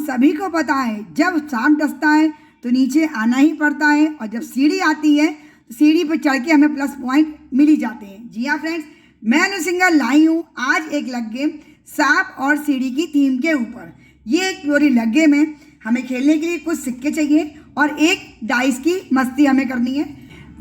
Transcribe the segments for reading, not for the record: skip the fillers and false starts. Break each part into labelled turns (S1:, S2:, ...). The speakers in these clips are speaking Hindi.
S1: सभी को पता है जब सांप डसता है तो नीचे आना ही पड़ता है, और जब सीढ़ी आती है तो सीढ़ी पर चढ़ के हमें प्लस पॉइंट मिल ही जाते हैं। जी हाँ फ्रेंड्स, मैं अनु सिंघल लाई हूँ आज एक लग गेम सांप और सीढ़ी की थीम के ऊपर। ये एक प्योरी लग गेम है। हमें खेलने के लिए कुछ सिक्के चाहिए और एक डाइस की मस्ती हमें करनी है।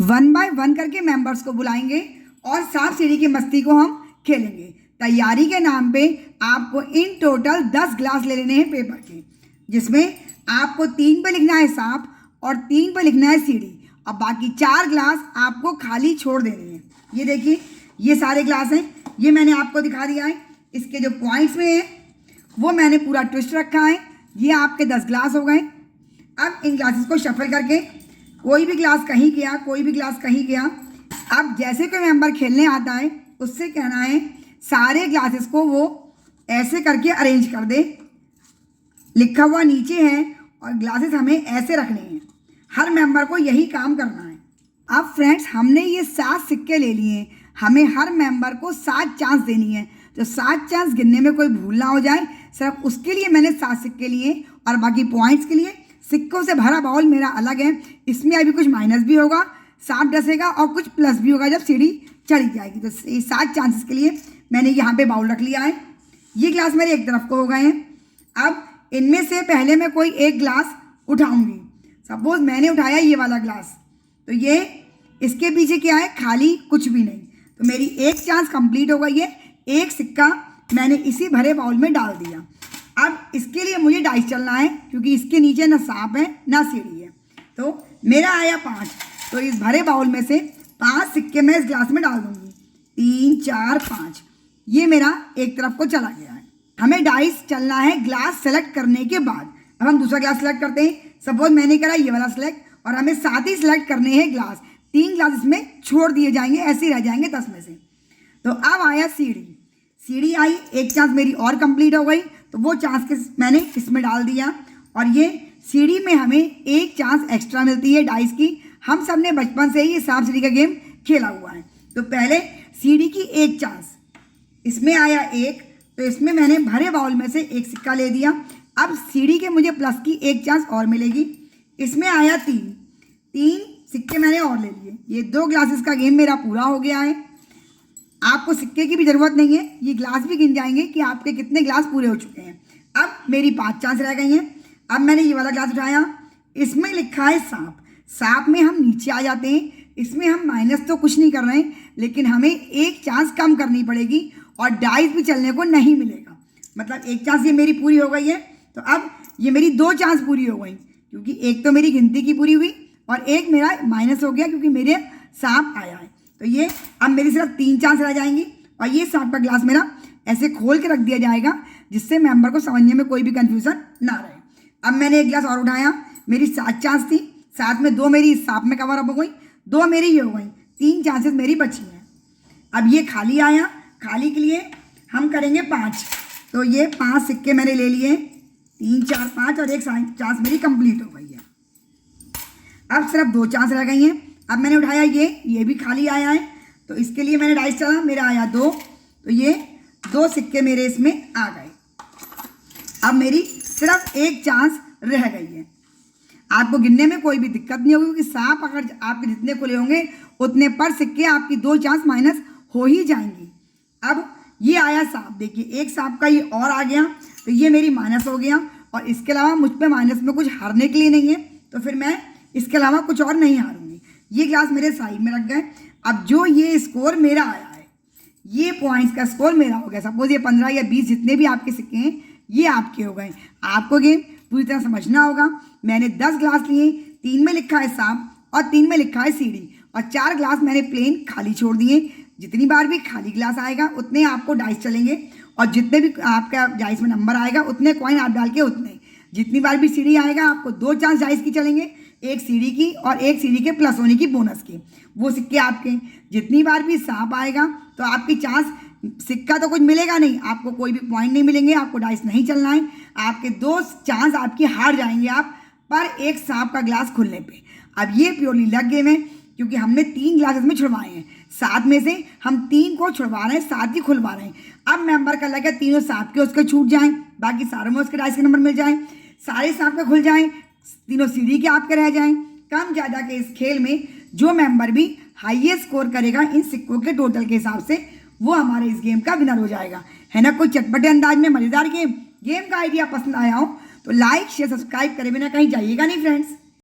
S1: 1 बाय 1 करके मेंबर्स को बुलाएंगे और सांप सीढ़ी की मस्ती को हम खेलेंगे। तैयारी के नाम पे आपको इन टोटल 10 ग्लास ले लेने हैं पेपर के, जिसमें आपको 3 पे लिखना है सांप और 3 पे लिखना है सीढ़ी, और बाकी 4 ग्लास आपको खाली छोड़ देने हैं। ये देखिए, ये सारे ग्लास हैं, ये मैंने आपको दिखा दिया है। इसके जो पॉइंट्स में है वो मैंने पूरा ट्विस्ट रखा है। ये आपके 10 ग्लास हो गए। अब इन ग्लासेस को शफल करके कोई भी ग्लास कहीं गया, कोई भी ग्लास कहीं गया। अब जैसे कोई मेंबर खेलने आता है उससे कहना है सारे ग्लासेस को वो ऐसे करके अरेंज कर दे। लिखा हुआ नीचे है और ग्लासेस हमें ऐसे रखने हैं। हर मेंबर को यही काम करना है। अब फ्रेंड्स, हमने ये 7 सिक्के ले लिए हैं। हमें हर मेंबर को 7 चांस देनी है। तो 7 चांस गिनने में कोई भूल ना हो जाए, सिर्फ उसके लिए मैंने 7 सिक्के लिए। और बाकी पॉइंट्स के लिए सिक्कों से भरा बाउल मेरा अलग है। इसमें अभी कुछ माइनस भी होगा, सांप डसेगा, और कुछ प्लस भी होगा जब सीढ़ी चढ़ी जाएगी। तो 7 चांसेस के लिए मैंने यहाँ पे बाउल रख लिया है। ये ग्लास मेरे एक तरफ को हो गए हैं। अब इनमें से पहले मैं कोई एक ग्लास उठाऊंगी। सपोज मैंने उठाया ये वाला ग्लास, तो ये इसके पीछे क्या है, खाली कुछ भी नहीं। तो मेरी एक चांस कंप्लीट हो गई है। एक सिक्का मैंने इसी भरे बाउल में डाल दिया। अब इसके लिए मुझे डाइस चलना है, क्योंकि इसके नीचे ना सांप है ना सीढ़ी है। तो मेरा आया 5। तो इस भरे बाउल में से 5 सिक्के मैं इस ग्लास में डाल दूंगी। 3 4 5, ये मेरा एक तरफ को चला गया है। हमें डाइस चलना है ग्लास सेलेक्ट करने के बाद। अब हम दूसरा ग्लास सेलेक्ट करते हैं। सपोज मैंने करा ये वाला सेलेक्ट, और हमें 7 ही सेलेक्ट करने हैं ग्लास। 3 ग्लास इसमें छोड़ दिए जाएंगे, ऐसे ही रह जाएंगे 10 में से। तो अब आया सीढ़ी। सीढ़ी आई, एक चांस मेरी और कंप्लीट हो गई, तो वो चांस मैंने इसमें डाल दिया। और ये सीढ़ी में हमें एक चांस एक्स्ट्रा मिलती है डाइस की। हम सब ने बचपन से ही ये सांप सीढ़ी का गेम खेला हुआ है। तो पहले सीढ़ी की एक चांस, इसमें आया 1, तो इसमें मैंने भरे बाउल में से एक सिक्का ले दिया। अब सीढ़ी के मुझे प्लस की एक चांस और मिलेगी। इसमें आया 3 सिक्के मैंने और ले लिए। ये 2 ग्लासेस का गेम मेरा पूरा हो गया है। आपको सिक्के की भी ज़रूरत नहीं है, ये ग्लास भी गिन जाएंगे कि आपके कितने ग्लास पूरे हो चुके हैं। अब मेरी 5 चांस रह गई हैं। अब मैंने ये वाला ग्लास उठाया, इसमें लिखा है सांप। सांप में हम नीचे आ जाते हैं। इसमें हम माइनस तो कुछ नहीं कर रहे हैं, लेकिन हमें एक चांस कम करनी पड़ेगी और डाइस भी चलने को नहीं मिलेगा। मतलब एक चांस ये मेरी पूरी हो गई है। तो अब ये मेरी 2 चांस पूरी हो गई, क्योंकि एक तो मेरी गिनती की पूरी हुई और एक मेरा माइनस हो गया क्योंकि मेरे सांप आया है। तो ये अब मेरी सिर्फ 3 चांस रह जाएंगी, और ये सांप का ग्लास मेरा ऐसे खोल के रख दिया जाएगा, जिससे मेंबर को समझने में कोई भी कंफ्यूजन ना रहे। अब मैंने एक ग्लास और उठाया, मेरी 7 चांस थी। 7 में 2 मेरी सांप में कवर अप हो गई, 2 मेरी ये हो गई। 3 चांसेस मेरी बची हैं। अब ये खाली आया, खाली के लिए हम करेंगे 5। तो ये 5 सिक्के मैंने ले लिए, 3 4 5, और एक चांस मेरी कंप्लीट हो गई है। अब सिर्फ 2 चांस रह गई हैं। अब मैंने उठाया ये भी खाली आया है, तो इसके लिए मैंने डाइस चला, मेरा आया 2। तो ये 2 सिक्के मेरे इसमें आ गए। अब मेरी सिर्फ एक चांस रह गई है। आपको गिनने में कोई भी दिक्कत नहीं होगी, क्योंकि सांप अगर आपके जितने खुले होंगे उतने पर सिक्के आपकी 2 चांस माइनस हो ही जाएंगी। अब ये आया सांप, देखिए एक सांप का ये और आ गया, तो ये मेरी माइनस हो गया। और इसके अलावा मुझ पे माइनस में कुछ हारने के लिए नहीं है, तो फिर मैं इसके अलावा कुछ और नहीं हारूंगी। ये ग्लास मेरे साइड में रख गए। अब जो ये स्कोर मेरा आया है, ये पॉइंट्स का स्कोर मेरा हो गया। सपोज ये 15 या 20 जितने भी आपके सिक्के हैं ये आपके हो गए। आपको गेम पूरी तरह समझना होगा। मैंने 10 ग्लास लिए, 3 में लिखा है सांप और 3 में लिखा है सीढ़ी, और 4 ग्लास मैंने प्लेन खाली छोड़ दिए। जितनी बार भी खाली ग्लास आएगा उतने आपको डाइस चलेंगे, और जितने भी आपका डाइस में नंबर आएगा उतने कॉइन आप डाल के उतने। जितनी बार भी सीढ़ी आएगा आपको 2 चांस डाइस की चलेंगे, एक सीढ़ी की और एक सीढ़ी के प्लस होने की बोनस की, वो सिक्के आपके। जितनी बार भी सांप आएगा तो आपकी चांस, सिक्का तो कुछ मिलेगा नहीं, आपको कोई भी पॉइंट नहीं मिलेंगे, आपको डाइस नहीं चलना है। आपके 2 चांस आपकी हार जाएंगे आप पर एक सांप का ग्लास खुलने पे। अब ये प्योरली लग गेम है, क्योंकि हमने 3 ग्लासेस में छुड़वाए हैं। 7 में से हम 3 को छुड़वा रहे हैं, 7 ही खुलवा रहे हैं। अब मेंबर का लगा तीनों सांप के उसके छूट जाएं, बाकी सारों में उसके डाइस के नंबर मिल जाएं। सारे सांप के खुल जाएं, तीनों सीढ़ी के आपके रह जाएं। कम ज़्यादा के इस खेल में जो मेंबर भी हाईएस्ट स्कोर करेगा इन सिक्कों के टोटल के हिसाब से, वो हमारे इस गेम का विनर हो जाएगा। है ना कोई चटपटे अंदाज में मज़ेदार गेम। गेम का आइडिया पसंद आया हो तो लाइक शेयर सब्सक्राइब करे बिना कहीं जाइएगा नहीं फ्रेंड्स।